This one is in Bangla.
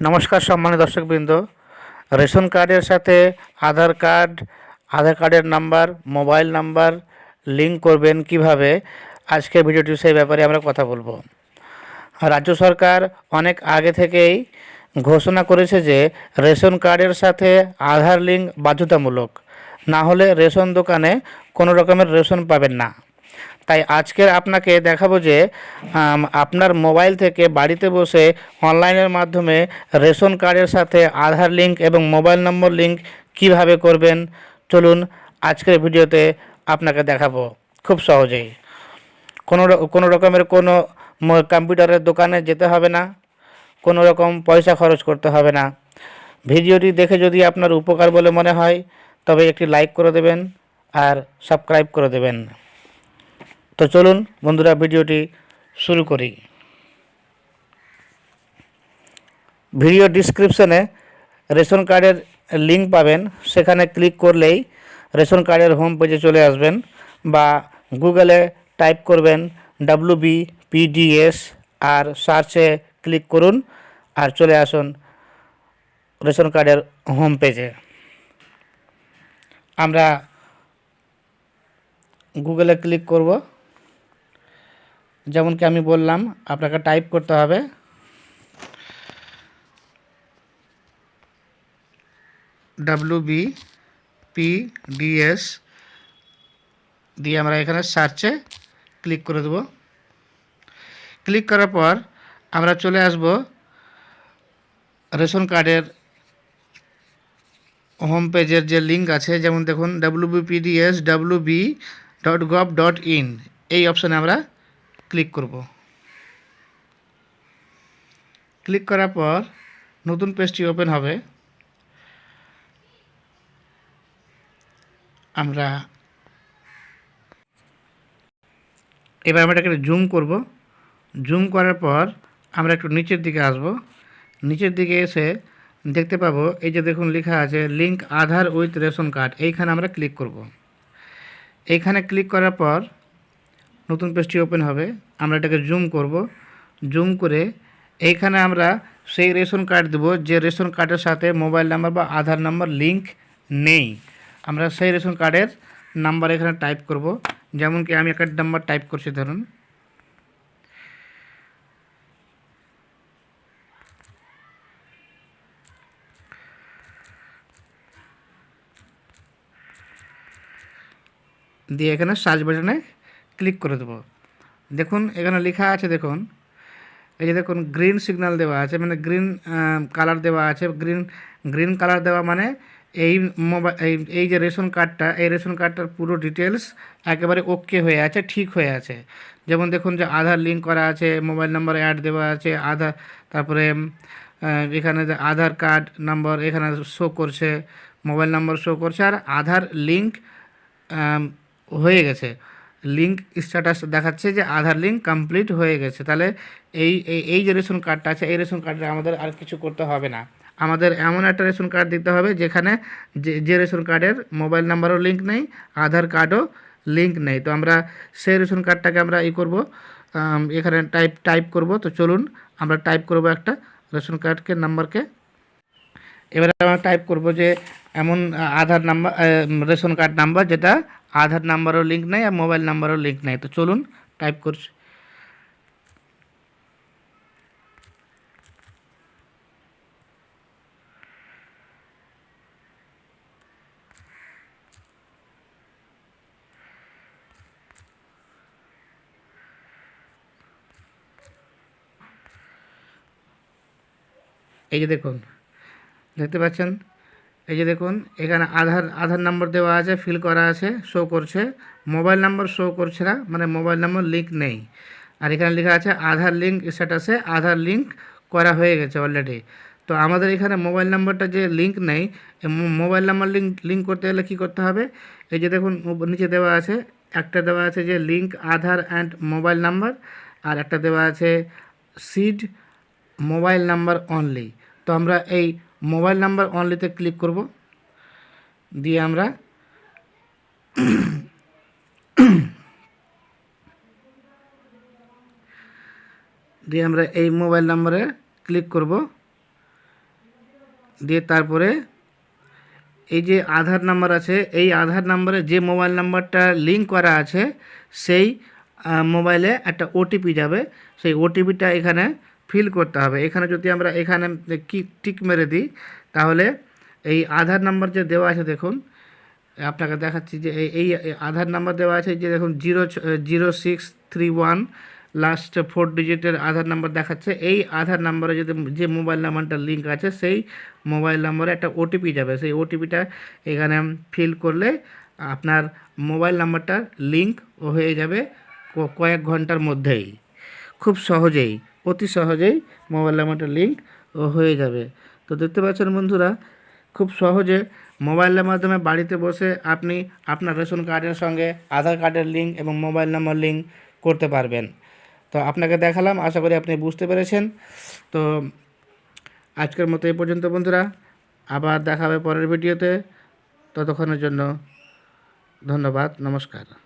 নমস্কার সম্মানিত দর্শকবৃন্দ। রেশন কার্ডের সাথে আধার কার্ড, আধার কার্ডের নাম্বার, মোবাইল নাম্বার লিঙ্ক করবেন কিভাবে, আজকের ভিডিওটি সেই ব্যাপারে আমরা কথা বলবো। রাজ্য সরকার অনেক আগে থেকেই ঘোষণা করেছে যে রেশন কার্ডের সাথে আধার লিঙ্ক বাধ্যতামূলক, না হলে রেশন দোকানে কোনো রকমের রেশন পাবেন না। তাই আজকের আপনাকে দেখাবো যে আপনার মোবাইল থেকে বাড়িতে বসে অনলাইনের মাধ্যমে রেশন কার্ডের সাথে আধার লিঙ্ক এবং মোবাইল নম্বর লিঙ্ক কিভাবে করবেন। চলুন আজকের ভিডিওতে আপনাকে দেখাবো খুব সহজেই। কোনো রকমের কোনো কম্পিউটারের দোকানে যেতে হবে না, কোনো রকম পয়সা খরচ করতে হবে না। ভিডিওটি দেখে যদি আপনার উপকার বলে মনে হয় তবে একটি লাইক করে দেবেন আর সাবস্ক্রাইব করে দেবেন। তো চলুন বন্ধুরা ভিডিওটি শুরু করি। ভিডিও ডিসক্রিপশনে রেশন কার্ডের লিঙ্ক পাবেন, সেখানে ক্লিক করলেই রেশন কার্ডের হোম পেজে চলে আসবেন, বা গুগলে টাইপ করবেন WBPDS আর সার্চে ক্লিক করুন আর চলে আসুন রেশন কার্ডের হোম পেজে। আমরা গুগলে ক্লিক করব, যেমন কি আমি বললাম আপনাকে টাইপ করতে হবে WBPDS দিয়ে আমরা এখানে সার্চে ক্লিক করে দেব। ক্লিক করার পর আমরা চলে আসব রেশন কার্ডের হোম পেজের যে লিঙ্ক আছে, যেমন দেখুন wbpdswb.gov.in, এই অপশানে আমরা ক্লিক করব। ক্লিক করার পর নতুন পেজটি ওপেন হবে। আমরা আমরা এটাকে জুম করব। জুম করার পর আমরা একটু নিচের দিকে আসব। নিচের দিকে এসে দেখতে পাবো এই যে দেখুন লেখা আছে link Aadhaar with ration card, এইখানে আমরা ক্লিক করব। এইখানে ক্লিক করার পর নতুন পেজটি ওপেন হবে। আমরা এটাকে জুম করব। জুম করে এইখানে আমরা সেই রেশন কার্ড দেবো যে রেশন কার্ডের সাথে মোবাইল নাম্বার বা আধার নাম্বার লিঙ্ক নেই। আমরা সেই রেশন কার্ডের নাম্বার এখানে টাইপ করব। যেমন কি আমি একটা নাম্বার টাইপ করছি, ধরুন দিয়ে এখানে সার্চ বাটনে ক্লিক করে দেবো। দেখুন এখানে লেখা আছে, দেখুন এই যে দেখুন গ্রিন সিগন্যাল দেওয়া আছে, মানে গ্রিন কালার দেওয়া আছে। গ্রিন কালার দেওয়া মানে এই মোবাইল এই যে রেশন কার্ডটা, এই রেশন কার্ডটার পুরো ডিটেলস একেবারে ওকে হয়ে আছে, ঠিক হয়ে আছে। যেমন দেখুন যে আধার লিঙ্ক করা আছে, মোবাইল নাম্বার অ্যাড দেওয়া আছে, আধার, তারপরে এখানে যে আধার কার্ড নাম্বার এখানে শো করছে, মোবাইল নাম্বার শো করছে, আর আধার লিঙ্ক হয়ে গেছে। লিঙ্ক স্ট্যাটাস দেখাচ্ছে যে আধার লিঙ্ক কমপ্লিট হয়ে গেছে। তাহলে এই এই যে রেশন কার্ডটা আছে, এই রেশন কার্ডে আমাদের আর কিছু করতে হবে না। আমাদের এমন একটা রেশন কার্ড দিতে হবে যেখানে যে রেশন কার্ডের মোবাইল নাম্বারও লিঙ্ক নেই, আধার কার্ডও লিঙ্ক নেই। তো আমরা সেই রেশন কার্ডটাকে আমরা করব, এখানে টাইপ করব। তো চলুন আমরা টাইপ করব একটা রেশন কার্ডকে নাম্বারকে। এবারে আমরা টাইপ করব যে এমন আধার নাম্বার, রেশন কার্ড নাম্বার যেটা আধার নাম্বারও লিঙ্ক নেই আর মোবাইল নাম্বারও লিঙ্ক নেই। তো চলুন টাইপ করছি। এই যে দেখুন, দেখতে পাচ্ছেন, এই যে দেখুন এখানে আধার নাম্বার দেওয়া আছে, ফিল করা আছে, শো করছে। মোবাইল নাম্বার শো করছে না, মানে মোবাইল নাম্বার লিঙ্ক নেই। আর এখানে লেখা আছে আধার লিঙ্ক স্ট্যাটাসে আধার লিঙ্ক করা হয়ে গেছে অলরেডি। তো আমাদের এখানে মোবাইল নাম্বারটা যে লিঙ্ক নেই, মোবাইল নাম্বার লিঙ্ক করতে গেলে কী করতে হবে? এই যে দেখুন নিচে দেওয়া আছে, একটা দেওয়া আছে যে link Aadhaar and mobile number, আর একটা দেওয়া আছে সিড মোবাইল নাম্বার অনলি। তো আমরা এই মোবাইল নাম্বার অনলিতে ক্লিক করব। দিয়ে আমরা এই মোবাইল নাম্বারে ক্লিক করব। দিয়ে তারপরে এই যে আধার নাম্বার আছে, এই আধার নাম্বারে যে মোবাইল নাম্বারটা লিঙ্ক করা আছে সেই মোবাইলে একটা ওটিপি যাবে। সেই ওটিপিটা এখানে ফিল করতে হবে। এখানে যদি আমরা এখানে টিক মেরে দিই, তাহলে এই আধার নাম্বার যে দেওয়া আছে দেখুন, আপনাকে দেখাচ্ছি যে এই আধার নাম্বার দেওয়া আছে, যে দেখুন 00631 লাস্ট 4 ডিজিটের আধার নাম্বার দেখাচ্ছে। এই আধার নাম্বারে যদি যে মোবাইল নাম্বারটা লিঙ্ক আছে সেই মোবাইল নাম্বারে একটা ওটিপি যাবে। সেই ওটিপিটা এখানে ফিল করলে আপনার মোবাইল নাম্বারটা লিঙ্ক হয়ে যাবে কয়েক ঘন্টার মধ্যেই, খুব সহজেই, অতি সহজেই মোবাইল নাম্বারটা লিঙ্ক হয়ে যাবে। তো দেখতে পাচ্ছেন বন্ধুরা, খুব সহজে মোবাইলের মাধ্যমে বাড়িতে বসে আপনি আপনার রেশন কার্ডের সঙ্গে আধার কার্ডের লিঙ্ক এবং মোবাইল নাম্বার লিঙ্ক করতে পারবেন। তো আপনাকে দেখালাম, আশা করি আপনি বুঝতে পেরেছেন। তো আজকের মতো এই পর্যন্ত বন্ধুরা, আবার দেখা হবে পরের ভিডিওতে। ততক্ষণের জন্য ধন্যবাদ, নমস্কার।